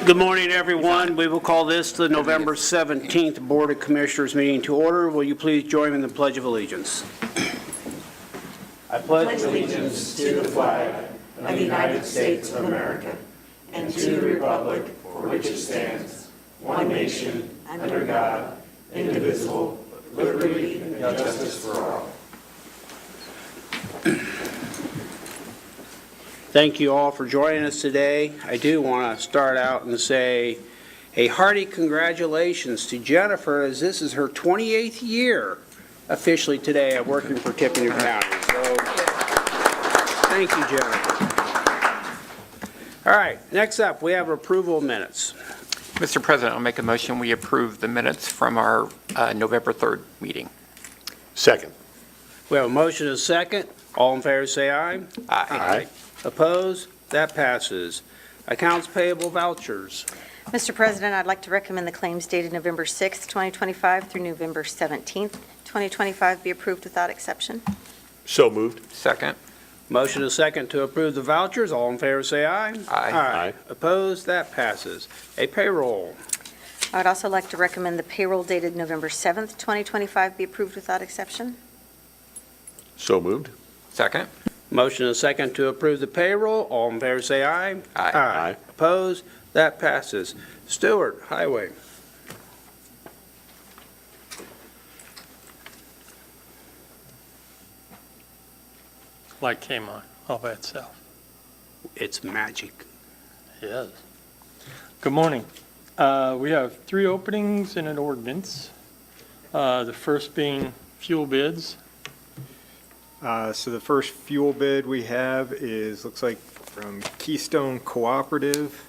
Good morning, everyone. We will call this the November 17th Board of Commissioners meeting to order. Will you please join me in the Pledge of Allegiance? I pledge allegiance to the flag of the United States of America and to the republic for which it stands, one nation, under God, indivisible, with liberty and justice for all. Thank you all for joining us today. I do want to start out and say a hearty congratulations to Jennifer, as this is her 28th year officially today of working for Tippecanoe County. So, thank you, Jennifer. All right, next up, we have approval of minutes. Mr. President, I'll make a motion we approve the minutes from our November 3rd meeting. Second. We have a motion and a second. All in favor say aye. Aye. Opposed? That passes. Accounts payable vouchers. Mr. President, I'd like to recommend the claims dated November 6th, 2025 through November 17th, 2025 be approved without exception. So moved. Second. Motion and a second to approve the vouchers. All in favor say aye. Aye. Opposed? That passes. A payroll. I would also like to recommend the payroll dated November 7th, 2025 be approved without exception. So moved. Second. Motion and a second to approve the payroll. All in favor say aye. Aye. Opposed? That passes. Stewart, Highway. Light came on all by itself. It's magic. Yes. Good morning. We have 3 openings in an ordinance. The first being fuel bids. So the first fuel bid we have looks like from Keystone Cooperative.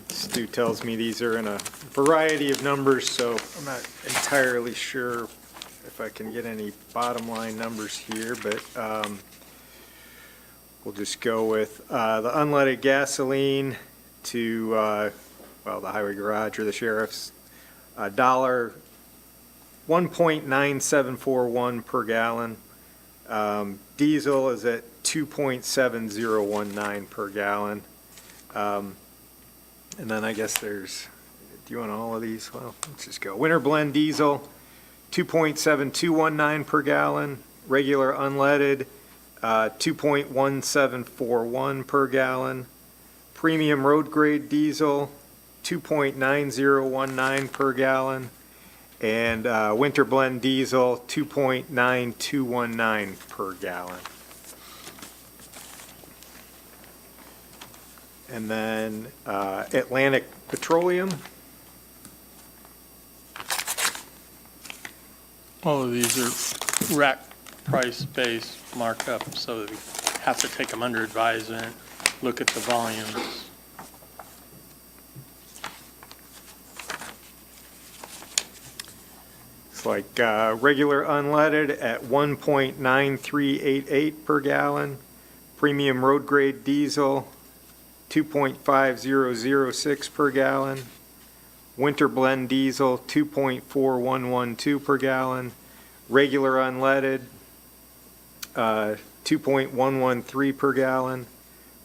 Stu tells me these are in a variety of numbers, so I'm not entirely sure if I can get any bottom line numbers here, but we'll just go with the unleaded gasoline to, well, the highway garage or the sheriff's, $1.9741 per gallon. Diesel is at 2.7019 per gallon. And then I guess there's, do you want all of these? Well, let's just go. Winter blend diesel, 2.7219 per gallon. Regular unleaded, 2.1741 per gallon. Premium road grade diesel, 2.9019 per gallon. And winter blend diesel, 2.9219 per gallon. And then Atlantic Petroleum. All of these are rack price-based markup, so that we have to take them under advisement, look at the volumes. It's like regular unleaded at 1.9388 per gallon. Premium road grade diesel, 2.5006 per gallon. Winter blend diesel, 2.4112 per gallon. Regular unleaded, 2.113 per gallon.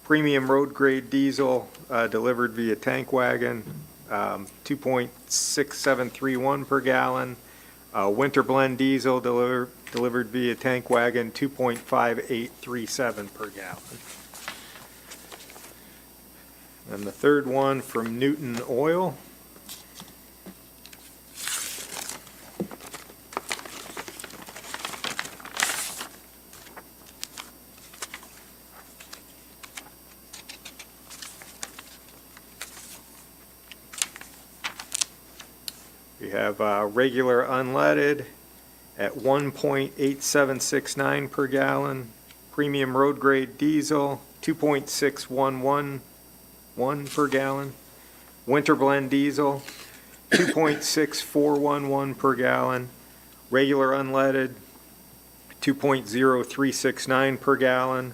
Premium road grade diesel delivered via tank wagon, 2.6731 per gallon. Winter blend diesel delivered via tank wagon, 2.5837 per gallon. And the third one from Newton Oil. We have regular unleaded at 1.8769 per gallon. Premium road grade diesel, 2.6111 per gallon. Winter blend diesel, 2.6411 per gallon. Regular unleaded, 2.0369 per gallon.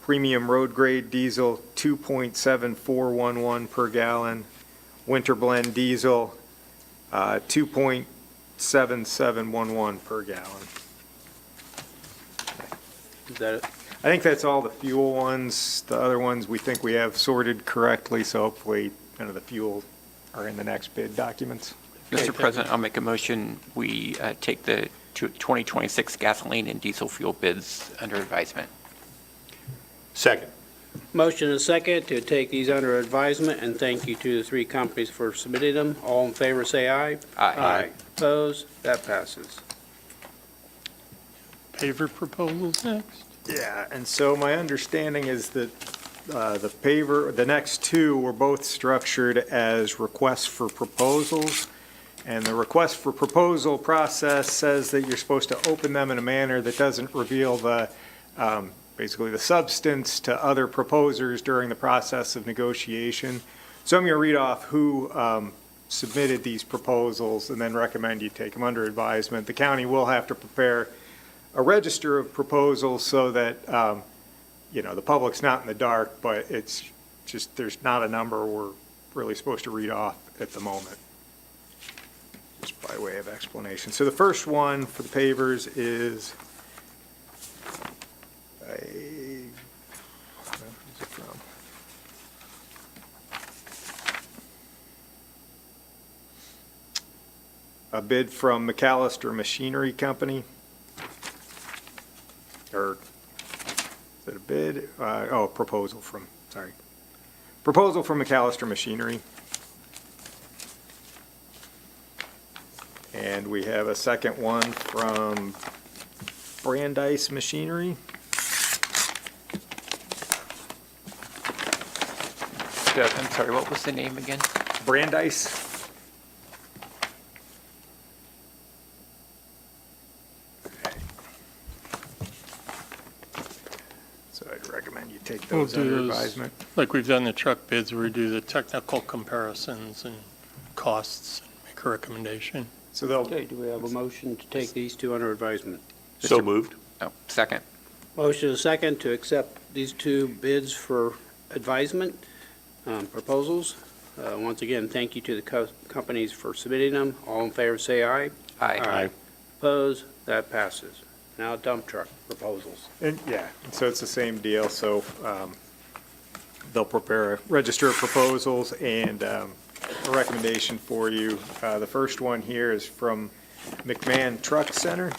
Premium road grade diesel, 2.7411 per gallon. Winter blend diesel, 2.7711 per gallon. Is that it? I think that's all the fuel ones. The other ones we think we have sorted correctly, so hopefully none of the fuel are in the next bid documents. Mr. President, I'll make a motion, we take the 2026 gasoline and diesel fuel bids under advisement. Second. Motion and second to take these under advisement, and thank you to the three companies for submitting them. All in favor, say aye. Aye. Opposed? That passes. Paver proposals next. Yeah, and so my understanding is that the paver, the next two were both structured as requests for proposals. And the request for proposal process says that you're supposed to open them in a manner that doesn't reveal the, basically the substance to other proposers during the process of negotiation. So I'm going to read off who submitted these proposals and then recommend you take them under advisement. The county will have to prepare a register of proposals so that, the public's not in the dark, but it's just, there's not a number we're really supposed to read off at the moment. Just by way of explanation. So the first one for the pavers is where's it from? A bid from McAllister Machinery Company. Or, is it a bid? Proposal from McAllister Machinery. And we have a second one from Brandeis Machinery. Doug, I'm sorry, what was the name again? Brandeis. So I'd recommend you take We'll those do under those, advisement. like we've done the truck bids, where we do the technical comparisons and costs, and make a recommendation. So they'll, Okay, do we have a motion to take these two under advisement? So moved. Oh, second. Motion and second to accept these two bids for advisement, proposals. Once again, thank you to the companies for submitting them. All in favor, say aye. Aye. Opposed? That passes. Now dump truck proposals. and so it's the same deal. So they'll prepare a register of proposals and a recommendation for you. The first one here is from McMahon Truck Center.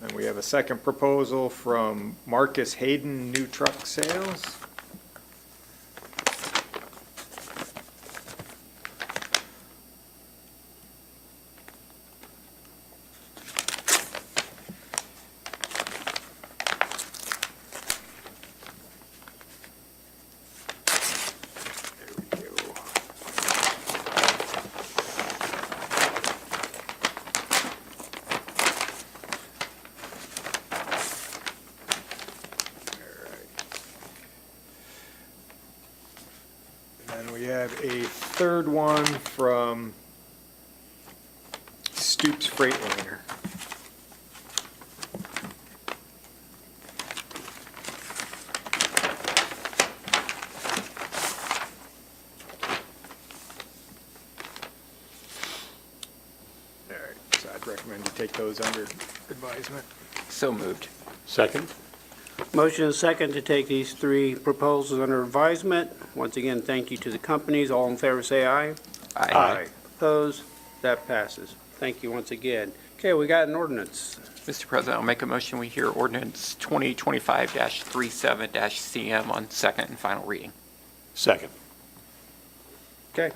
And we have a second proposal from Marcus Hayden New Truck Sales. There we go. And then we have a third one from Stoops Freightliner. All right, so I'd recommend you take those under advisement. So moved. Second. Motion and second to take these three proposals under advisement. Once again, thank you to the companies. All in favor, say aye. Opposed? That passes. Thank you once again. Okay, we got an ordinance. Mr. President, I'll make a motion, we hear ordinance 2025-37-CM on second and final reading. Second. Okay.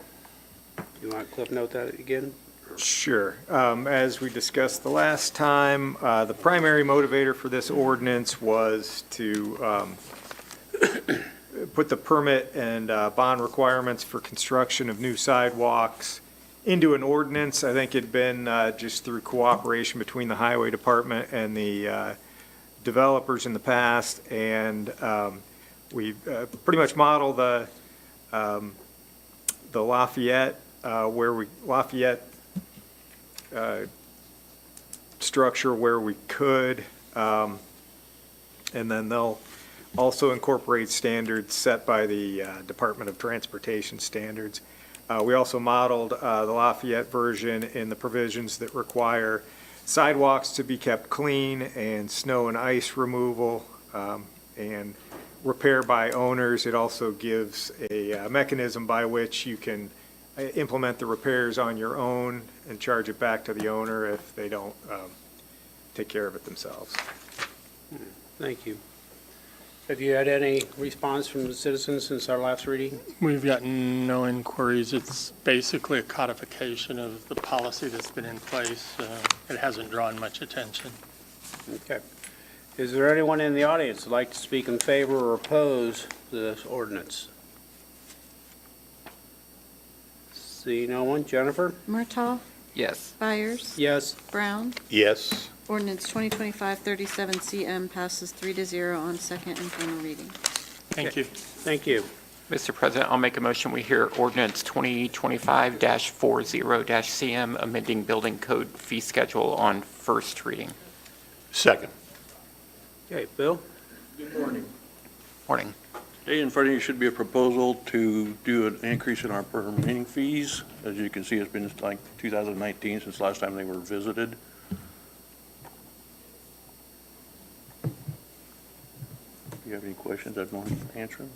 You want to cliff note that again? Sure. As we discussed the last time, the primary motivator for this ordinance was to put the permit and bond requirements for construction of new sidewalks into an ordinance. I think it'd been just through cooperation between the highway department and the developers in the past, and we pretty much model the Lafayette structure where we could, and then they'll also incorporate standards set by the Department of Transportation standards. We also modeled the Lafayette version in the provisions that require sidewalks to be kept clean and snow and ice removal and repair by owners. It also gives a mechanism by which you can implement the repairs on your own and charge it back to the owner if they don't take care of it themselves. Thank you. Have you had any response from the citizens since our last reading? We've gotten no inquiries. It's basically a codification of the policy that's been in place. It hasn't drawn much attention. Okay. Is there anyone in the audience who'd like to speak in favor or oppose this ordinance? See no one. Jennifer? Murtaugh, Yes. Byers, Yes. Brown. Yes. Ordinance 2025-37CM passes 3-0 on second and final reading. Thank you. Thank you. Mr. President, I'll make a motion, we hear ordinance 2025-40-CM, amending building code fee schedule on first reading. Second. Okay, Bill? Morning. Today in front of you should be a proposal to do an increase in our permitting fees. As you can see, it's been like 2019 since last time they were visited. If you have any questions, I'd want to answer them.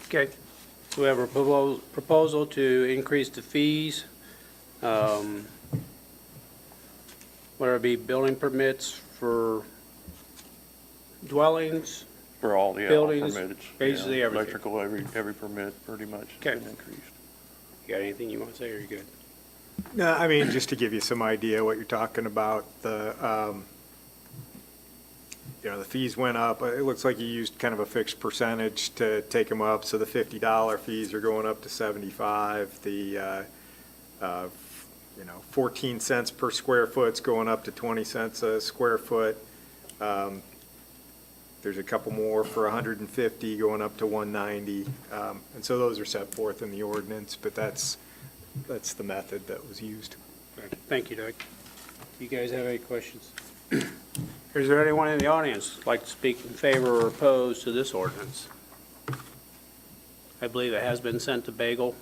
Okay. So we have a proposal to increase the fees. Whether it be building permits for dwellings. For all the Buildings, permits. basically yeah, everything. Electrical, every permit pretty much Okay. has been increased. You got anything you want to say, or you good? No, I mean, just to give you some idea what you're talking about, the fees went up. It looks like you used kind of a fixed percentage to take them up, so the $50 fees are going up to 75. The, 14 cents per square foot's going up to 20 cents a square foot. There's a couple more for 150 going up to 190. And so those are set forth in the ordinance, but that's the method that was used. Thank you, Doug. You guys have any questions? Is there anyone in the audience who'd like to speak in favor or oppose to this ordinance? I believe it has been sent to Bagel,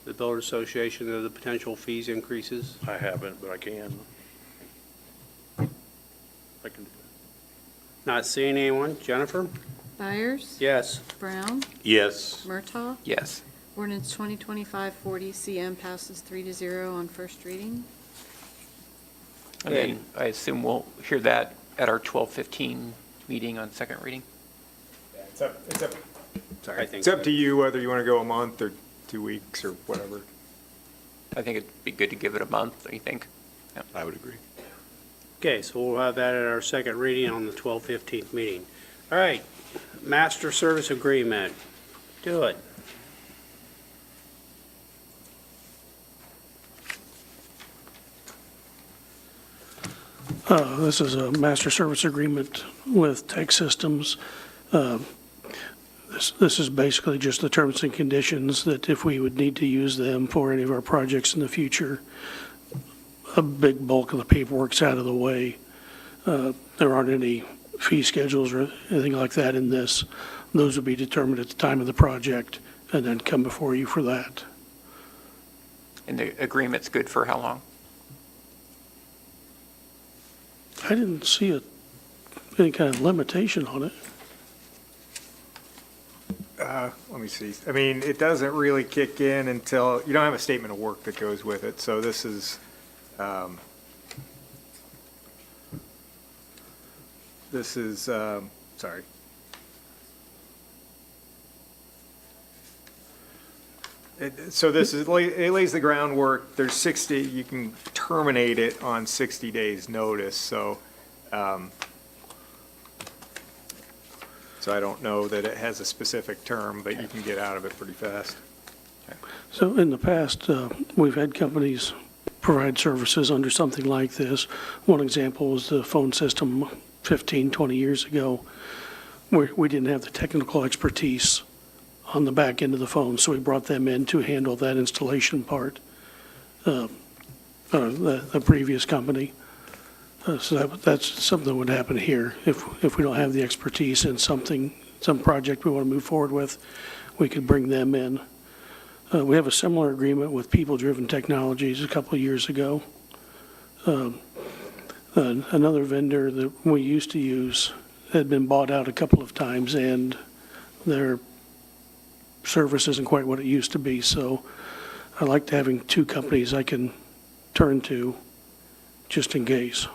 the Builder Association, of the potential fees increases. I haven't, but I can. I can. Not seeing anyone. Jennifer? Byers, Yes. Brown, Yes. Murtaugh. Yes. Ordinance 2025-40CM passes 3-0 on first reading. And then I assume we'll hear that at our 12:15 meeting on second reading? It's up I think It's up so. to you whether you want to go a month or 2 weeks or whatever. I think it'd be good to give it a month, don't you think? I would agree. Okay, so we'll have that at our second reading on the 12/15 meeting. All right, master service agreement. Do it. This is a master service agreement with Tech Systems. This is basically just the terms and conditions that if we would need to use them for any of our projects in the future, a big bulk of the paperwork's out of the way. There aren't any fee schedules or anything like that in this. Those would be determined at the time of the project and then come before you for that. And the agreement's good for how long? I didn't see any kind of limitation on it. Let me see. I mean, it doesn't really kick in until, you don't have a statement of work that goes with it, so this is, sorry. So this is, it lays the groundwork, there's 60, you can terminate it on 60 days' notice, so, so I don't know that it has a specific term, but you can get out of it pretty fast. So in the past, we've had companies provide services under something like this. One example was the phone system 15, 20 years ago, where we didn't have the technical expertise on the back end of the phone, so we brought them in to handle that installation part, the previous company. So that's something that would happen here if we don't have the expertise and something some project we want to move forward with, we could bring them in. We have a similar agreement with People Driven Technologies a couple of years ago. Another vendor that we used to use had been bought out a couple of times, and their service isn't quite what it used to be. So I like having two companies I can turn to just in case.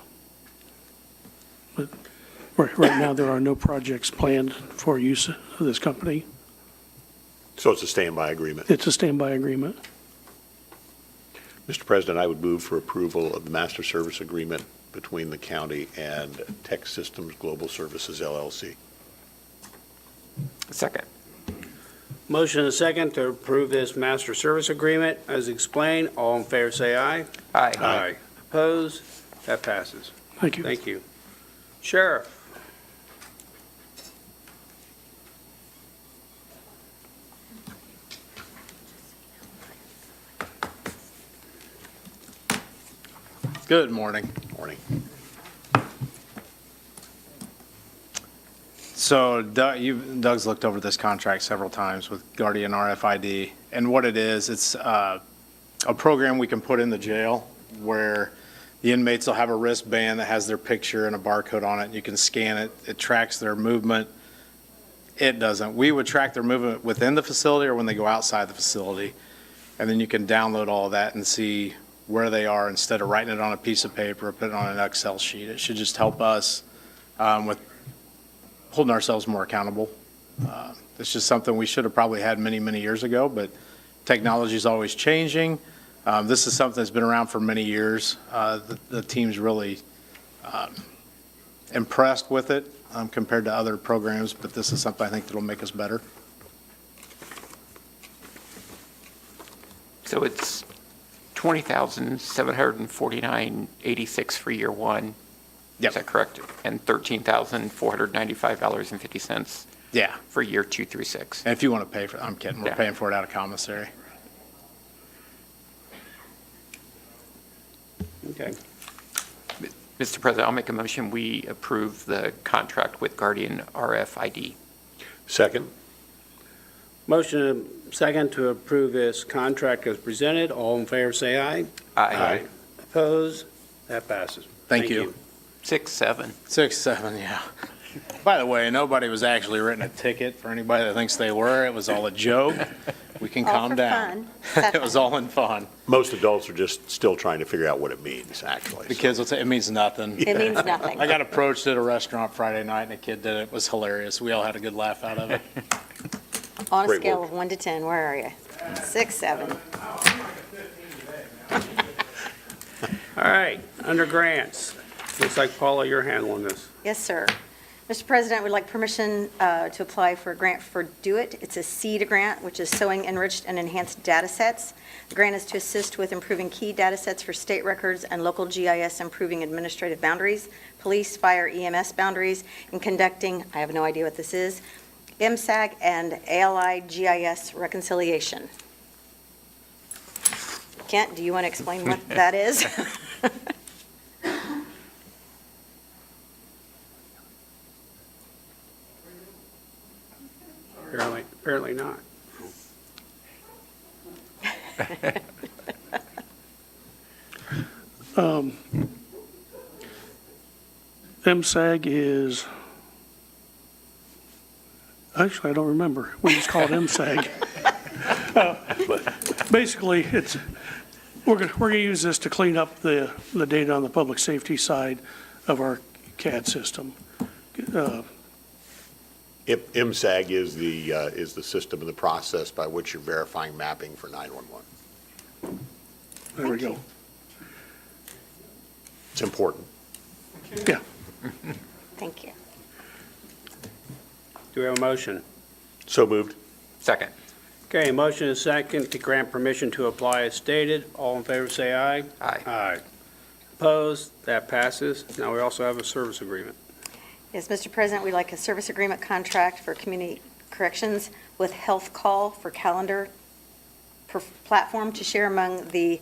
But right now, there are no projects planned for use of this company. So it's a standby agreement. It's a standby agreement. Mr. President, I would move for approval of the master service agreement between the county and Tech Systems Global Services LLC. Second. Motion and a second to approve this master service agreement as explained. All in favor, say aye. Aye. Opposed? That passes. Thank you. Thank you. Sheriff? Good morning. Morning. So Doug's looked over this contract several times with Guardian RFID, and what it is, it's a program we can put in the jail where the inmates will have a wristband that has their picture and a barcode on it, and you can scan it. It tracks their movement. It doesn't. We would track their movement within the facility or when they go outside the facility, and then you can download all of that and see where they are instead of writing it on a piece of paper or putting it on an Excel sheet. It should just help us with holding ourselves more accountable. It's just something we should have probably had many, many years ago, but technology is always changing. This is something that's been around for many years. The team's really impressed with it compared to other programs, but this is something I think that'll make us better. So it's $20,749.86 for year one. Yep. Is that correct? And $13,495.50 Yeah. for year 2 through 6. And if you want to pay for it, I'm kidding. We're Yeah. paying for it out of commissary. Okay. Mr. President, I'll make a motion, we approve the contract with Guardian RFID. Second? Motion and second to approve this contract as presented. All in favor, say aye. Aye. Opposed? That passes. Thank you. 6, 7. 6, 7, yeah. By the way, nobody was actually written a ticket for anybody that thinks they were. It was all a joke. We can All calm for down. fun. It was all in fun. Most adults are just still trying to figure out what it means, actually. The kids will say, it means nothing. It means nothing. I got approached at a restaurant Friday night, and a kid did it. It was hilarious. We all had a good laugh out of it. On a Great scale work. of 1 to 10, where are you? 6, 7. All right, under grants. Looks like, Paula, you're handling this. Yes, sir. Mr. President, we'd like permission to apply for a grant for Do It. It's a SEED grant, which is Sewing Enriched and Enhanced Data Sets. The grant is to assist with improving key data sets for state records and local GIS, improving administrative boundaries, police, fire, EMS boundaries, and conducting, I have no idea what this is, MSAG and ALI GIS reconciliation. Kent, do you want to explain what that is? Apparently not. MSAG is, actually, I don't remember. We just call it MSAG. But basically, we're going to use this to clean up the data on the public safety side of our CAD system. IMSAG is the system and the process by which you're verifying mapping for 911. There we go. It's important. Yeah. Thank you. Do we have a motion? So moved. Second. Okay, motion is second to grant permission to apply as stated. All in favor, say aye. Aye. Aye. Opposed? That passes. Now we also have a service agreement. Yes, Mr. President, we'd like a service agreement contract for community corrections with Health Call for calendar platform to share among the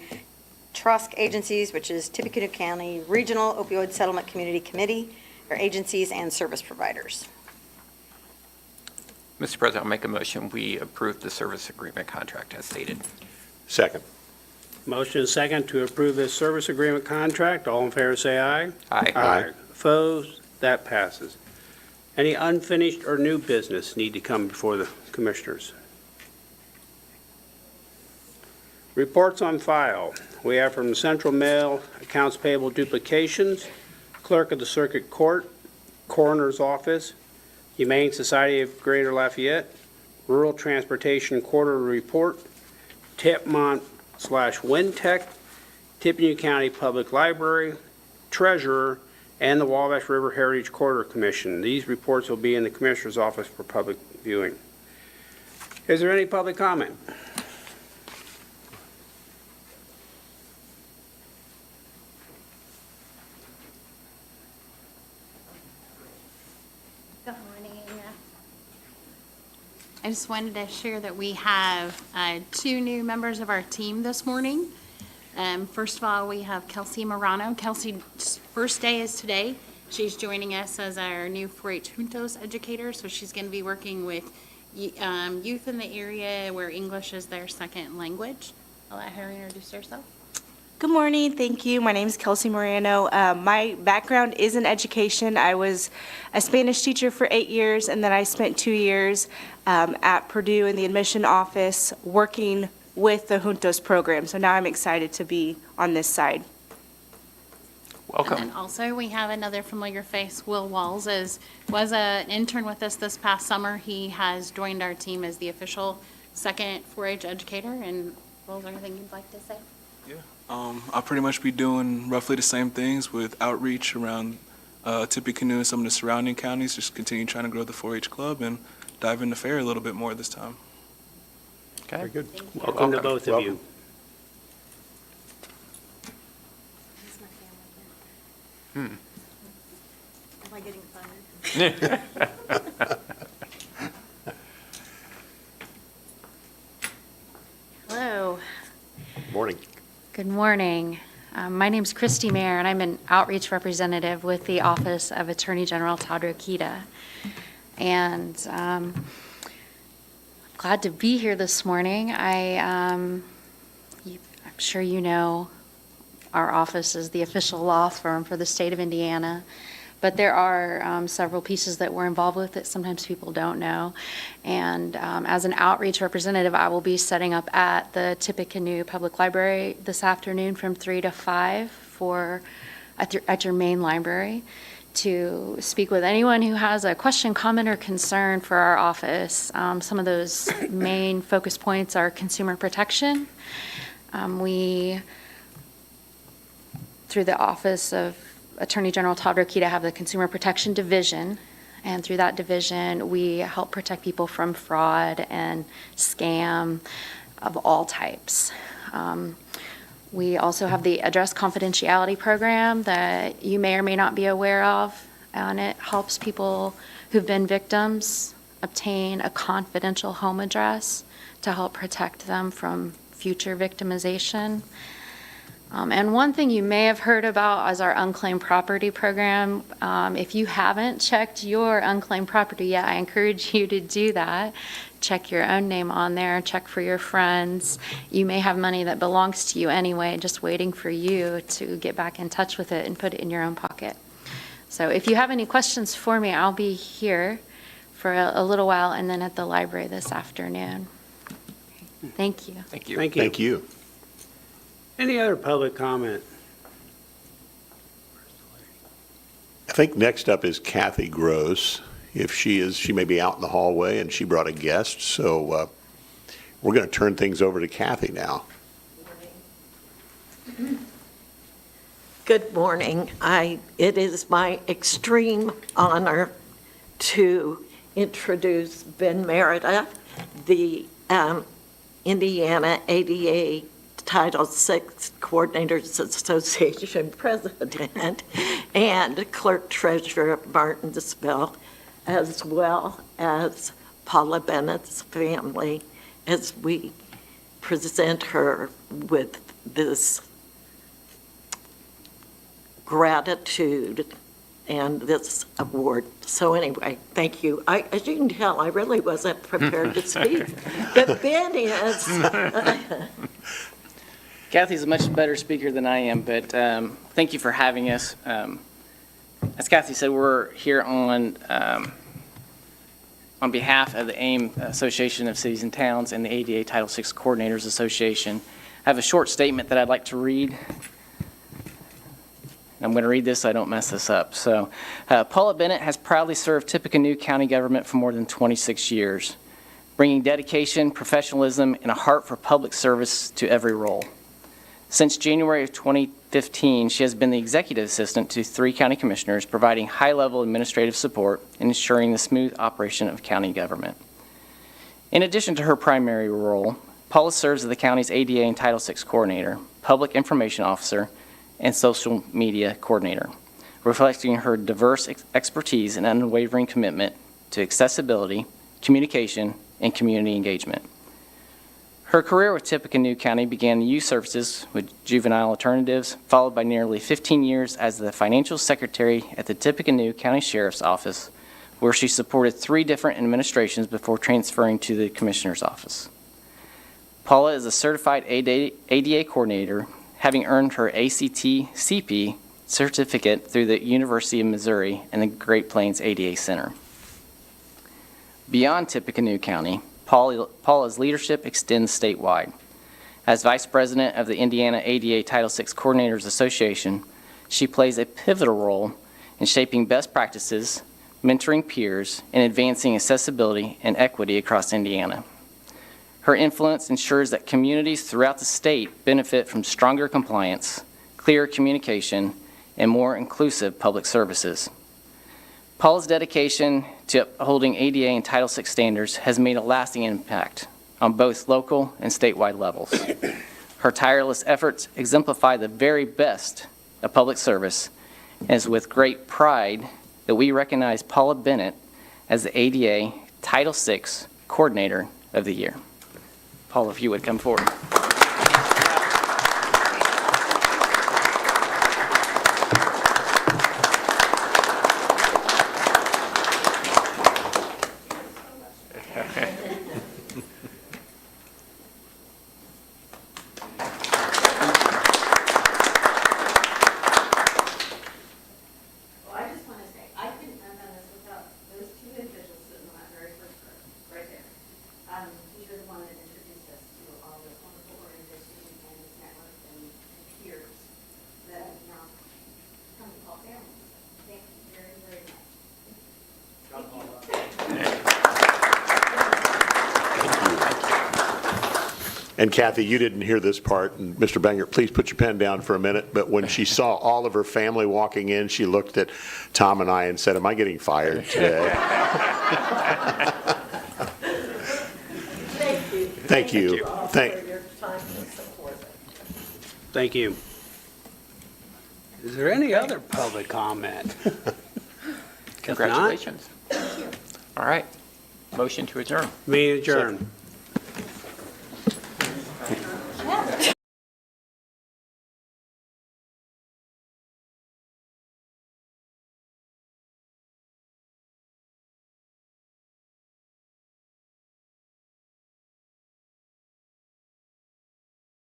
TROSC agencies, which is Tippecanoe County Regional Opioid Settlement Community Committee, or agencies and service providers. Mr. President, I'll make a motion, we approve the service agreement contract as stated. Second. Motion and second to approve this service agreement contract. All in favor, say aye. Aye. Aye. Opposed? That passes. Any unfinished or new business need to come before the commissioners? Reports on file. We have from the Central Mail, accounts payable duplications, clerk of the circuit court, coroner's office, Humane Society of Greater Lafayette, Rural Transportation Quarterly Report, Tipmont/Wintech, Tippecanoe County Public Library, Treasurer, and the Wabash River Heritage Corridor Commission. These reports will be in the Commissioner's office for public viewing. Is there any public comment? Good morning. I just wanted to share that we have 2 new members of our team this morning. First of all, we have Kelsey Morano. Kelsey's first day is today. She's joining us as our new 4-H Juntos educator, so she's going to be working with youth in the area where English is their second language. I'll let her introduce herself. Good morning, thank you. My name is Kelsey Moreno. My background is in education. I was a Spanish teacher for 8 years, and then I spent 2 years at Purdue in the admission office working with the Juntos program. So now I'm excited to be on this side. Welcome. And then also, we have another familiar face, Will Walls, was an intern with us this past summer. He has joined our team as the official second 4-H educator. And Will, is there anything you'd like to say? I'll pretty much be doing roughly the same things with outreach around Tippecanoe and some of the surrounding counties, just continue trying to grow the 4-H club and dive into fair a little bit more this time. Okay. Very good. Welcome to both of you. Am I getting fired? Hello. Morning. Good morning. My name's Christy Mayer, and I'm an outreach representative with the Office of Attorney General Todd Rokita. And I'm glad to be here this morning. I'm sure you know our office is the official law firm for the state of Indiana. But there are several pieces that we're involved with that sometimes people don't know. And as an outreach representative, I will be setting up at the Tippecanoe Public Library this afternoon from 3 to 5 at your main library to speak with anyone who has a question, comment, or concern for our office. Some of those main focus points are consumer protection. We, through the Office of Attorney General Todd Rokita, have the Consumer Protection Division, and through that division, we help protect people from fraud and scam of all types. We also have the Address Confidentiality Program that you may or may not be aware of, and it helps people who've been victims obtain a confidential home address to help protect them from future victimization. And one thing you may have heard about is our unclaimed property program. If you haven't checked your unclaimed property yet, I encourage you to do that. Check your own name on there, check for your friends. You may have money that belongs to you anyway, just waiting for you to get back in touch with it and put it in your own pocket. So if you have any questions for me, I'll be here for a little while and then at the library this afternoon. Thank you. Thank you. Thank you. Thank you. Any other public comment? I think next up is Kathy Gross. If she may be out in the hallway, and she brought a guest, so we're going to turn things over to Kathy now. Good morning. It is my extreme honor to introduce Ben Merida, the Indiana ADA Title VI Coordinators Association President and Clerk Treasurer of Martinsville, as well as Paula Bennett's family, as we present her with this gratitude and this award. So anyway, thank you. As you can tell, I really wasn't prepared to speak, but Ben is. Kathy's a much better speaker than I am, but thank you for having us. As Kathy said, we're here on behalf of the AIM Association of Cities and Towns and the ADA Title VI Coordinators Association. I have a short statement that I'd like to read. I'm going to read this so I don't mess this up. So, Paula Bennett has proudly served Tippecanoe County government for more than 26 years, bringing dedication, professionalism, and a heart for public service to every role. Since January of 2015, she has been the executive assistant to 3 county commissioners, providing high-level administrative support and ensuring the smooth operation of county government. In addition to her primary role, Paula serves as the county's ADA and Title VI coordinator, public information officer, and social media coordinator, reflecting her diverse expertise and unwavering commitment to accessibility, communication, and community engagement. Her career with Tippecanoe County began in youth services with Juvenile Alternatives, followed by nearly 15 years as the financial secretary at the Tippecanoe County Sheriff's Office, where she supported 3 different administrations before transferring to the Commissioner's Office. Paula is a certified ADA coordinator, having earned her ACT-CP certificate through the University of Missouri and the Great Plains ADA Center. Beyond Tippecanoe County, Paula's leadership extends statewide. As Vice President of the Indiana ADA Title VI Coordinators Association, she plays a pivotal role in shaping best practices, mentoring peers, and advancing accessibility and equity across Indiana. Her influence ensures that communities throughout the state benefit from stronger compliance, clearer communication, and more inclusive public services. Paula's dedication to upholding ADA and Title VI standards has made a lasting impact on both local and statewide levels. Her tireless efforts exemplify the very best of public service, and it's with great pride that we recognize Paula Bennett as the ADA Title VI Coordinator of the Year. Paula, if you would come forward. And Kathy, you didn't hear this part, and Mr. Banger, please put your pen down for a minute, but when she saw all of her family walking in, she looked at Tom and I and said, "Am I getting fired today?" Thank you. Thank you. all Thank- for your time and support. Thank you. Is there any other public comment? If not, Congratulations. All right. Motion to adjourn. meeting adjourned.